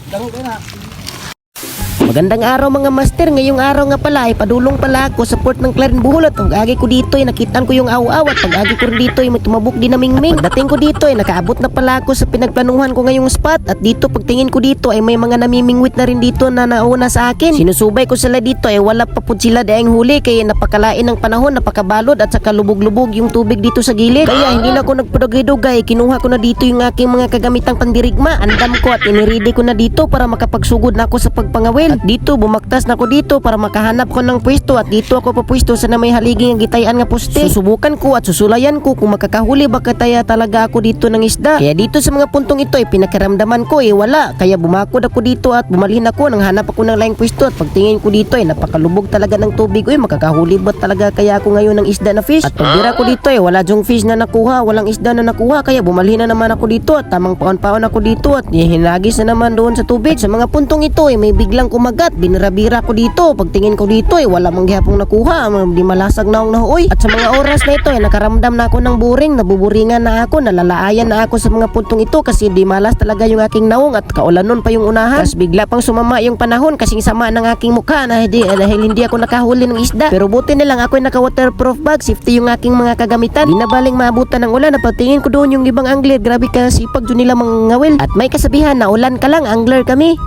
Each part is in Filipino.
Daro ka na. Magandang araw mga master. Ngayong araw nga pala ay padulong pala ako sa port ng Clarin Buholot. Ang agi ko dito ay nakitaan ko yung aw-aw at pag agi ko rin dito ay may tumabok din na mingming. Pagdating ko dito ay nakaabot na pala ako sa pinagplanuhan ko ngayong spot at dito pagtingin ko dito ay may mga namimingwit na rin dito na nauna sa akin. Sinusubay ko sila dito ay wala pa po sila daing huli kaya napakalain ng panahon, napakabalod at saka lubog-lubog yung tubig dito sa gilid. Kaya hindi na ako nagpadugay-dugay, kinuha ko na dito yung aking mga kagamitang pandirigma. Andam ko at iniredy ko na dito para makapagsugod na ako sa pagpangawil. At dito bumaktas na ako dito para makahanap ko ng pwesto at dito ako papwesto sa na may haligi ng gitayan nga poste. Susubukan ko at susulayan ko kung makakahuli ba kataya talaga ako dito ng isda. Kaya dito sa mga puntong ito ay pinakaramdaman ko wala. Kaya bumakod ako dito at bumalhin ako nang hanap ako ng laing pwesto at pagtingin ko dito ay napakalubog talaga ng tubig. Makakahuli ba talaga kaya ako ngayon ng isda na fish? At pagbira ko dito wala dyong fish na nakuha, walang isda na nakuha kaya bumalhin na naman ako dito at tamang paon-paon ako dito at hinagis na naman doon sa tubig. At sa mga puntong ito ay may biglang kumagat. Binira-bira ko dito. Pagtingin ko dito wala mang gihapong nakuha. Di malasag na akong nahuoy. At sa mga oras na ito nakaramdam na ako ng boring. Nabuburingan na ako. Nalalaayan na ako sa mga puntong ito kasi di malas talaga yung aking naong at kaulanon pa yung unahan. Tapos bigla pang sumama yung panahon kasing sama ng aking mukha dahil hindi ako nakahuli ng isda. Pero buti na lang ako'y naka-waterproof bag. Safety yung aking mga kagamitan. Di na baling maabutan ng ulan. Napagtingin ko doon yung ibang angler. Grabe ka sipag dyan nila mangawil. At may kasabihan na ulan ka lang, angler kami.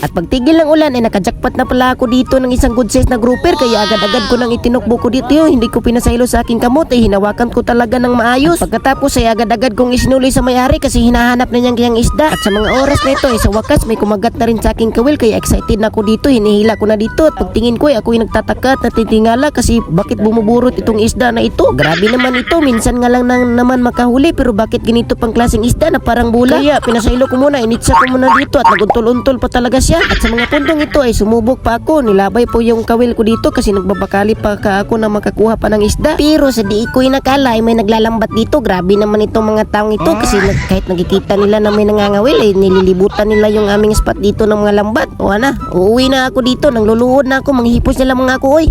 At pagtigil ng ulan ay nakajakpat na pala ako dito ng isang good size na grouper kaya agad-agad ko nang itinukbo ko dito hindi ko pinasaylo sa aking kamot hinawakan ko talaga ng maayos. At pagkatapos ay agad-agad kong isinuli sa may-ari kasi hinahanap na niyang kiyang isda. At sa mga oras na ito sa wakas may kumagat na rin sa aking kawil kaya excited na ako dito, hinihila ko na dito at pagtingin ko ay ako'y nagtataka at natitingala kasi bakit bumuburot itong isda na ito. Grabe naman ito, minsan nga lang naman makahuli pero bakit ganito pang klaseng isda na parang bula. Kaya pinasaylo ko muna, initsa ko muna dito at naguntol-untol pa talaga siya. At sa mga puntong ito ay sumubok pa ako. Nilabay po yung kawil ko dito kasi nagbabakali pa ako na makakuha pa ng isda. Pero sa di ko'y nakala ay may naglalambat dito. Grabe naman itong mga taong ito kasi kahit nakikita nila na may nangangawil ay nililibutan nila yung aming spot dito ng mga lambat. O ana, uuwi na ako dito. Nang luluhod na ako, manghihipos nila mga ako. Oy.